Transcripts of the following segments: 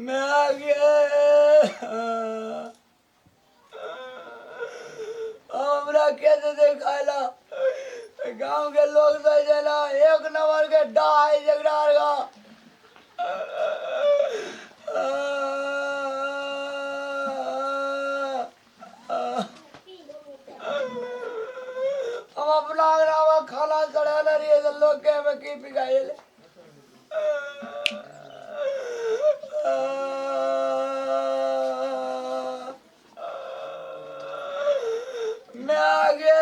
मैं आ गया। हमरा कैसे देखाला गांव के लोग सजेला एक नंबर के डाई जगड़ार का हम अपना ग्राम खाना चढ़ा रही तो लोग के में की पिकाए मैं आ गया।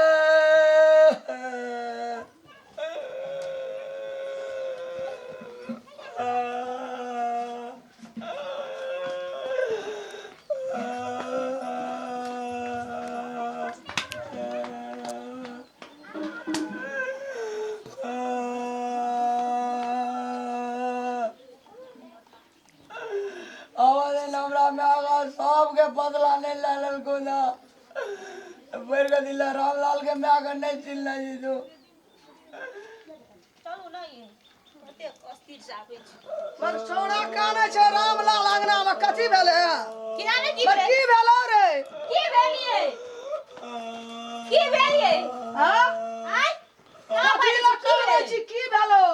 सबके बदला नहीं लाल को ना फिर का दिला रामलाल के मैं आकर नहीं चिल्ला जी तो चलो ना ये कते अस्थिर जाबे छ पर छोड़ा काने छ रामलाल अंगना में कथि भेले किया ने की भेलो रे की भेलिए हां आय कथि लकाने छी की भेलो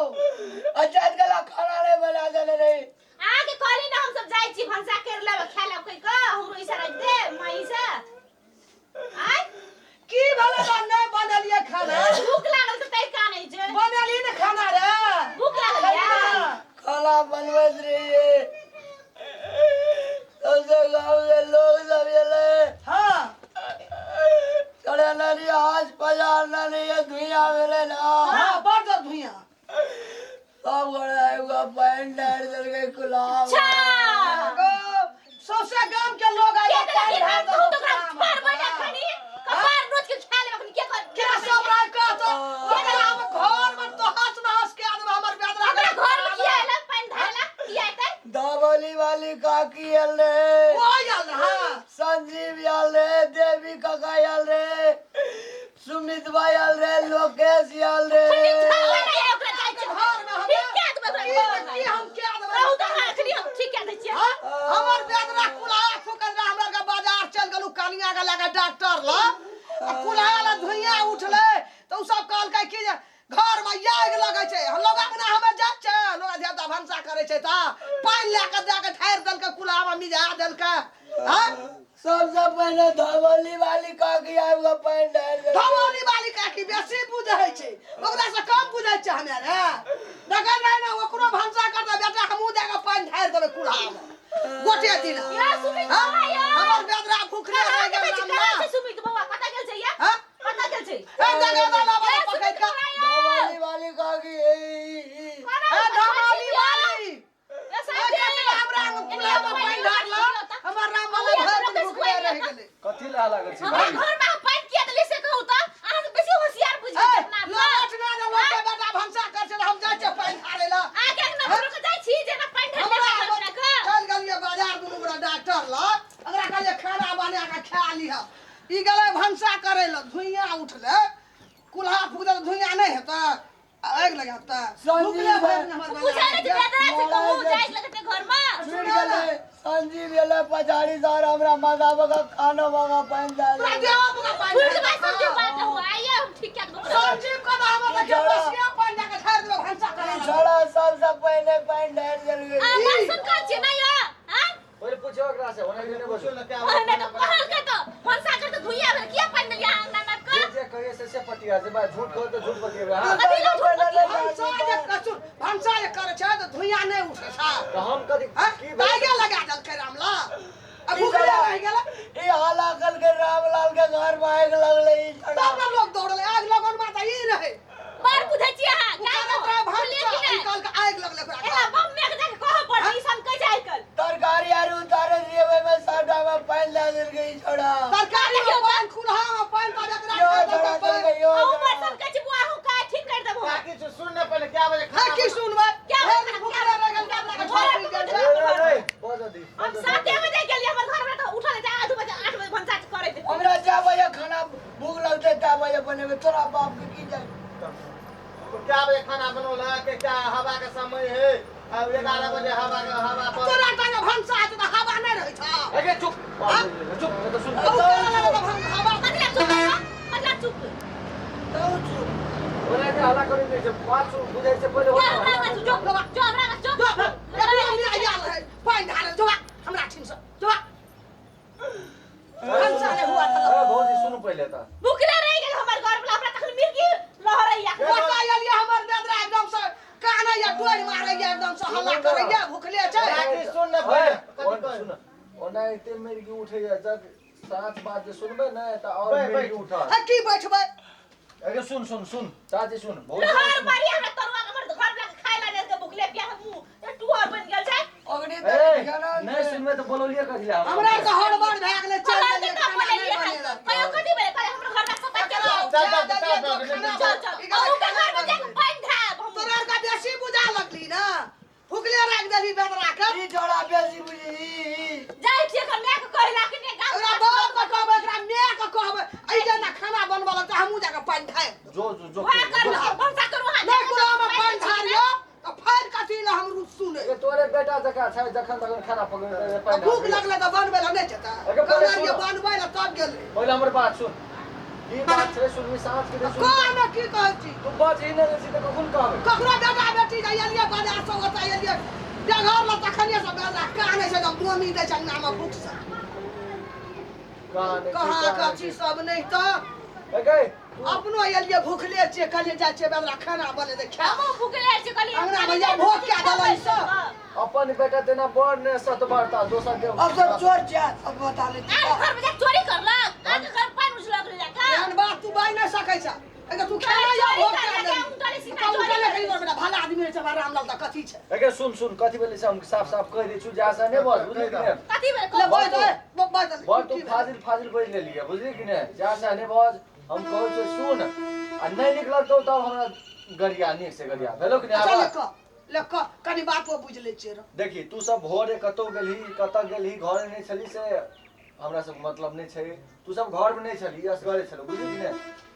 अचानक गला खाना नहीं बना देले रे आगे कहली ना हम सब जाई छी भंसा कर लेब खेला कई का हमरो इशारा दे माई से आय की भेलो ना नहीं बनलिए खाना भूख लागल त तै का नहीं जे बनली न खाना रे भूख लागल या खाना बनवत रही सबसे गाँव के लोग सब चले हां चढ़े नरी आज बाजार नरी धुइया मिले ना हां बड़ जोर भुइया सब गड़े आएगा पैंट डाल दल के गुलाब अच्छा गो सबसे गांव के लोग आए के हम तो पर बजा खनी कबार रोज के खा लेब के कर क्या सब राय का तो हम घर में तो हंस न हंस के आदमी हमर बेदरा हमरा घर में किया है पानी ढाला किया है दावली वाली काकी आल रे वो आयल हां संजीव आल रे देवी काका आल रे सुमित भाई आल रे लोकेश आल रे हमर बेदरा कुलाया फुकल हमरा के बाजार चल गेलु कनिया के लगा डॉक्टर ल कुलाया ला धुइया उठले तो सब कहल के कि घर में आग लगे छे हम लोग अपना हमें जा छे लोग देवता भंसा करे छे ता पानी लेके जाके ठार दल के कुलाया में मिजा दल के हां सबसे पहले धवली वाली काकी आएगा पैंट डाल दे धवली वाली काकी बेसी बुझै छे ओकरा से कम बुझै छे हमे रे देखै नै ना ओकरो भंसा करता बेटा के मुंह देके पानी ढार देबे कुलाया में गोटे दिन या सुमित बाबा या हमर बेदरा भूखले रह गेल रामला सुमित बाबा कता गेल छै या हां कता गेल छै ए जगह वाला बाबा पकड़ के धवली वाली काकी ए धवली वाली हमरा कुलाया में पानी ढार ला हमर रामला घर भूखले रह गेले कथि ला लागल छी हमरा भाई घर में पानी किया देले से कहू त अहाँ से बेसी होशियार बुझ ना लोट ना ना लोट के बेटा भंसा कर छे हम जाय छे पानी ढारे ला आगे न घर के जाय छी जे ना पानी ढाले का चल गलिए बाजार दुनु बड़ा डॉक्टर ला अगरा कहले खाना बना के खा लिह ई गले भंसा करे ल धुइया उठले कुल्हा फुकदे धुइया नहीं हेता आग लगाता भूखले भर हमर पूछा ने बेदरा से कहू जाय लगते घर में फिर गले संजीव गले पचाड़ी सार हमरा मादाबा का खाना मांगा पैंट डाल दे देव का पानी फूल भाई सब जो बात हुआ आइए ठीक है संजीव का हम के बसिया पानी के ठार दे भंसा करे छोड़ा सबसे पहले पैंट डाल दे आ शंका छै ना या हां पहिले पूछो एकरा से ओने ने बसो न क्या अरे तो कहल के तो भंसा कर तो धुइया भर किया पानी लिया अंगना में का जे कहिए से पटिया से बा झूठ कहो तो झूठ पटिया हां कथि ला झूठ भंसा जे कछु भंसा जे करे छै तो धुइया नहीं उठे छा तो हम कथि की बागे लगा दल के रामला अब भूखले रह गेला ये हाल अकल के रामलाल के घर में आग लगले ई छोड़ा सब लोग दौड़ले आग लगन में त ई रहे बार बुझै छी अहाँ का भंसा निकल के आग लगले एला बम में के कह पड़ी सन कह जाय कल तरकारी आर उतारे दिए में साडा में पैंट डाल दे ई छोड़ा सरकारी में पानी खुलहा में पानी का यो जकरा छोड़ा चल गई यो ओ बर्तन कह छी बुआ हूं का ठीक कर देबो बाकी से सुन न पहले क्या बजे है की सुनबे क्या भूखले रह गेल का बोल दी हम 7 बजे गेलिए हमर घर में तो उठल जा 8 बजे भंसा करे थे हमरा जा बजे खाना भूख लगते ता बजे बनेबे तोरा बाप के की जाय तो क्या बजे खाना बनोला के क्या हवा का समय है अब 11 बजे हवा पर तोरा टांगे भंसा है तो हवा नहीं रही था अरे चुप चुप तो सुन हवा मतलब चुप बोला के हल्ला करे नहीं जब 5 बुझे से पहले क्या हमरा का चुप जो हमरा का चुप पानी डाल जो हमरा छिन से जो भंसा ने हुआ था अरे भौजी सुनो पहले त भूखले रह गेल हमर घर वाला हमरा तखन मिर्गी लहरैया पता ये हमर बेदरा एकदम से काना या टोरी मारैया एकदम से हल्ला करैया भूखले छै राखी सुन न पहले सुन ओना इते मेरी की उठे जब 7 बात जे सुनबे न त और मेरी की उठा की बैठबै अरे सुन चाची सुन बहुत लहर मारी हमरा तरुआ हमर घर वाला खाय ला दे के भूखले पिया मुंह टुआ बन गेल छै अगनी नहीं सुनबे तो बोलिए कथि हमरा तो हड़बड़ भए गेलै चल चल गेलै का खाना बोले नहीं लिए बनेला कयो कथि बोले करे हमर घर वाला सब चल अहू के घर में जाके पानी धाब हम तोरा का बेसी बुझा लगली ना भूखले राख देली बेदरा के ई जोड़ा बेसी बुझी जाय छी एखन मैं के कहला कि ने गाँव एकरा बाप के कहबै एकरा माय के कहबै ऐ जेना खाना बनबा लगता हमहू जाके पानी खाए जो वहां कर भंसा करू हां नहीं कुला में पानी धारियो तो फाड़ कथी ला हम रुस सुने ये तोरे बेटा जका छै जखन तखन खाना पकड़ भूख लगले तो बनबै ला नहीं चता अगर पहले कहलिए सुनो। बनबै ला तब गेलै पहले हमर बात सुन ई बात छै सुनबी सांस के सुन कहना की कहै छी तू बात ही नहीं सीधे कखन कहबे ककरो बेटा बेटी जा एलिए बाजार से ओता एलिए जगह ला तखनिए से बेदरा काने से जब बोमी दै छै नाम भूख से कहाँ का चीज सब नहीं तो गए अपनो एलिए भूखले छियै कहलिए जाइ छियै बेदरा खाना बने दे खा हम भूखले छी कहली अंगना भैया भोग क्या देलै से अपन बेटा तेना बड़ ने सतबरता दोसर के अब सब चोर जात अब बता ले आज घर में जाके चोरी करलक आज घर पानी उछलक ले जाके एहन बात तू बाई नहीं सकै छ अगर तू खाना या भोग क्या दे तू चले कहीं और बेटा भला आदमी छै रामलाल त कथी छै अगे सुन कथि बोले से हम साफ कह दै छु जा से नहीं बोल बुझली कि नहीं कथी ले बोले बोल दे बोल दे बोल तू फाजिल बोल ले लिए बुझली कि नहीं जा से नहीं बोल हम कहै छै सुन आ नहीं निकलल तो तब हमरा गरिया नीक से गरिया भेलो कि नहीं चल आवाज ले क कनी बात को बुझ ले छियै देखी तू सब भोरे कतौ गेलही कतऽ गेलही घर नहीं छली से हमरा सब मतलब नहीं छै तू सब घर में नहीं छली असगरे छलो बुझली कि नहीं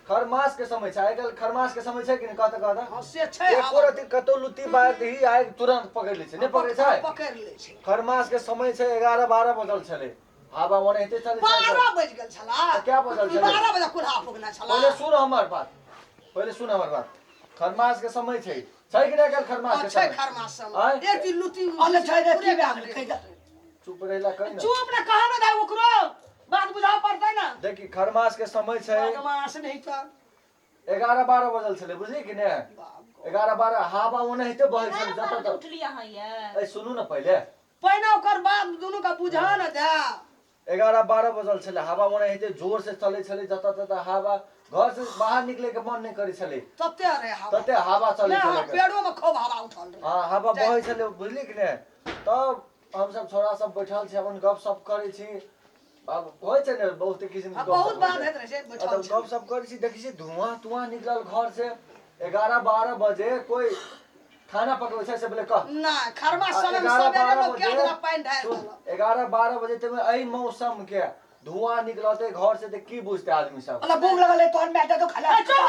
खरमास के समय छै आइकाल खरमास के समय छै कि नहीं कहता हां से छै एको रति कतौ लुत्ती बाहर ही आइ तुरंत पकड़ ले छै नहीं पकड़े छै पकड़ ले छै खरमास के समय छै 11-12 बजल छले हावा ओने हेते चले 12 बज गेल छला तो क्या बजल छले 12 बजे कुल्हा फुकना छला पहले सुन हमर बात खरमास के समय छै कि नहीं कल खरमास के छै समय खरमास आँय? समय एक दिन लुटी अले छै रे की भए गेलै कहि चुप रहला कहि ना चुप ना कहा ना दे ओकरो बात बुझा पड़तै ना देखी खरमास के समय छै खरमास नहीं तो 11-12 बजल छले बुझली कि नहीं 11-12 हावा ओने हेते बहै छले जत तक उठली हां ये ए सुनू ना पहले पहिने ओकर बात दुनू का बुझा ना दे 11-12 बजल छले हावा ओने हेते जोर से चले छले जत तत हावा घर से बाहर निकले के मन नहीं करे छले तते रे हवा तते हावा चले ना, छले पेड़ों में खूब हवा उठल रहे हाँ हवा बहै छले बुझली कि नहीं तब हम सब छोरा सब बैठल छी अपन गप सप करे छी अब होय छै ने बहुत किस्म के बहुत बात है रे से बैठल तब गप सप करे छी देखी छी धुआं निकलल घर से 11-12 बजे कोई खाना पकबै छै से बोले कह ना खरमास समय में सवेरे में क्या जरा पानी ढार देलक 11-12 बजे ते एई मौसम के धुआं निकलते घर से ते की बुझते आदमी सब अले भूख लगले तोर मैदा तो खा चुप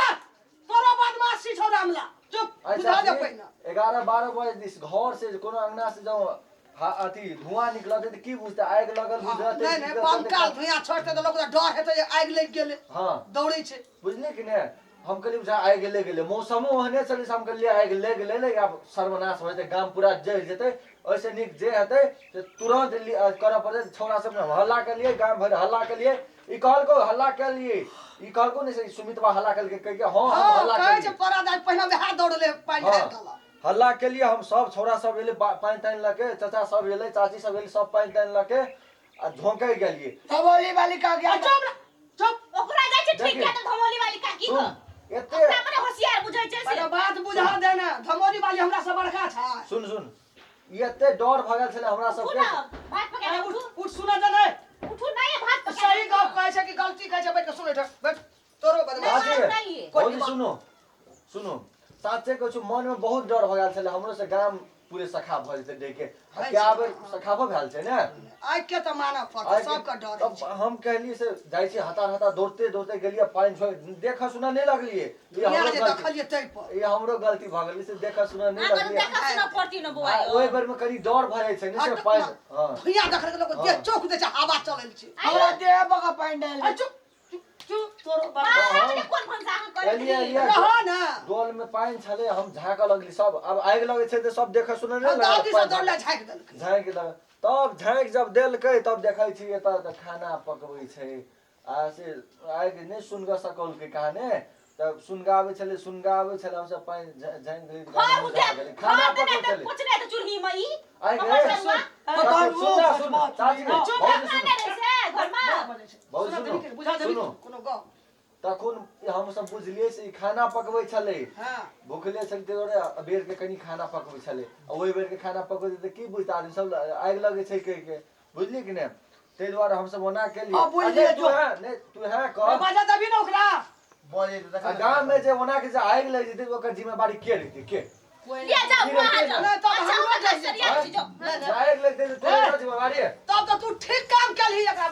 तोरा बदमाशी छौ रामला चुप बुझा दे पहिने 11-12 बजे दिस घर से कोनो अंगना से जाओ अथी धुआं निकलते ते की बुझते आग लगल बुझते नहीं नहीं बमकाल धुआं छोड़ते तो लोग डर हेतै जे आगि लग गेलै हां दौड़ै छै बुझली कि नहीं हम कहली बुझा आग गेले मौसमो ओहने चले हम कहली आग ले अब सर्वनाश हो जेते गाम पूरा जल जेते ऐसे निक जे हेतै ते तुरंत करऽ पड़े छोरा सब ने हल्ला के लिए गाम भर हल्ला के लिए ई कहल को हल्ला के लिए ई कहल को नहीं सुमितवा हल्ला के कह के हां हम हल्ला कहै के छै परा दाई पहिने वह दौड़ले पानी ढार देलक हल्ला के लिए हम सब छोरा सब एले पानी तान लके चाचा सब एले चाची सब एले सब पानी तान लके आ झोंकै गेलिए धमोली वाली का गया चुप ना चुप ओकरा जाय छै ठीक है तो धमोली वाली का की हो एते अपना अपने होशियार बुझै छै से पहिले बात बुझा दे ना धमोरी वाली हमरा से बड़का छै सुन एते डर भगल छले हमरा सब उठू के ना भात पका उठू उठ सुना दे नहीं उठू ना ये भात पका सही गप कहै छै कि गलती कहै छै बैठ के सुनै छ बैठ तोरो बदमाश साथे भौजी सुनो साथे कुछ मन में बहुत डर भगल छले हमरो से गाम पूरे सखा भऽ जेतै देख के क्या आब सखाबो भेल छै ने आइ के त मानऽ पड़तै सबके डर तब हम कहलिए से जाइ छी हता हता दौड़ते दौड़ते गेलिए पानी छोड़ देखा सुना नहीं लगलिए यहाँ जे देखलिए तै पर ये हमरो गलती भ गेल से देखा सुना नहीं लगलिए देखा सुना पड़ती न बुआ ओइ बेर में कनी डर भ जाइ छै ने से पानी हां भैया देखल के लोग देह चौक दे छै हवा चलल छै हमरा देह बका पानी डाल चुप चुप तोरो बात बाबा कोन भंसा करे रहो ना डोल में पानी छले हम झाँक लगली सब अब आगि लगे छै त सब देखा सुना नहीं दादी से दौड़ला झाँक देलकै झाँक लग तब झाँक जब देलकै तब देखै छी एत त खाना पकबै छै आ से आगि नहीं सुनग सकल के कहाने तब सुनगावे छले हम सब पानी झाँक देली खाना पकबै छले कुछ नहीं तो चुरही मई आइ गए सुन चाची बहुत सुनो कोनो गप तखन हम सब बुझलिए से खाना पकबै छले हां भूखले छलते ओरे बेर के कनी खाना पकबै छले ओइ बेर के खाना पकबै त की बुझता आदमी सब आगि लगे छै कह के बुझली कि ने तै द्वारा हम सब ओना के लिए तू है कह बाजा दबी न ओकरा बोले त गांव में जे ओना के जे आगि लग जेते ओकर जिम्मेवारी के रहते के ले जाओ वहां जाओ नहीं तब हम आगि लगते तो तोरा जिम्मेवारी है तब तो तू ठीक काम केलही एकरा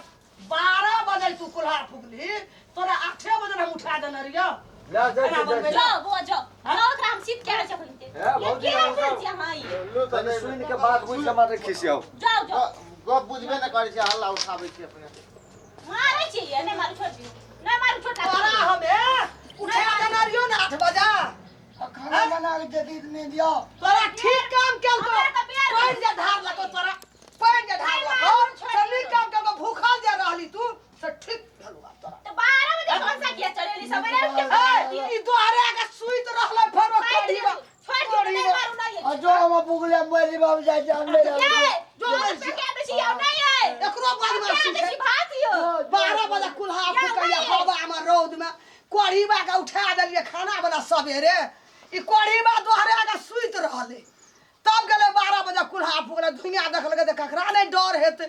12 बजे तू कुल्हार फुकली तोरा 8 बजे हम उठा देने रहियो ला जा जाओ बुआ जाओ ओकरा हम सीट के छै बोलते है बहुत ये हां ये तने सुन के बात बुझ के मारे खिसियाओ जाओ जाओ गप बुझबे न करै छै हल्ला उठाबै छै अपने मारै छी ये नहीं मारू छोड़ दियो नहीं मारू छोटा तोरा हमें उठा देने रहियो ना 8 बजे खाना बना के देती नहीं दियो तोरा ठीक काम केलको पानी जे धार लको तोरा पानी जे धार लको चली काम केलको भूखल जे रहली तू से ठीक भेलु तोरा तो 12 बजे भंसा किया चलेली सबेरे उठ के ई दोहरे के सुइत रहले फेरो करी छोड़ दियो नहीं मारू ना ये जो हम बुगले मोली बाबू जाय जान ले जो क्या बेसी आओ नहीं है एकरो बदमाशी छै बेसी भात यो 12 बजे कुल्हा फुकैया हवा में रौद में कोढ़ीबा के उठा देलिए खाना वाला सवेरे ई कोढ़ीबा दोहरे के सुइत रहले तब गेले 12 बजे कुल्हा फुकले दुनिया देखलकै त ककरा नहीं डर हेतै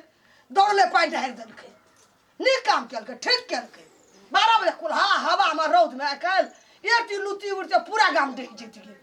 दौड़ले पानी ढार देलकै नीक काम केलकै ठीक केलकै 12 बजे कुल्हा हवा में रौद में कल एक लुती उड़ते पूरा गांव देख जेतिए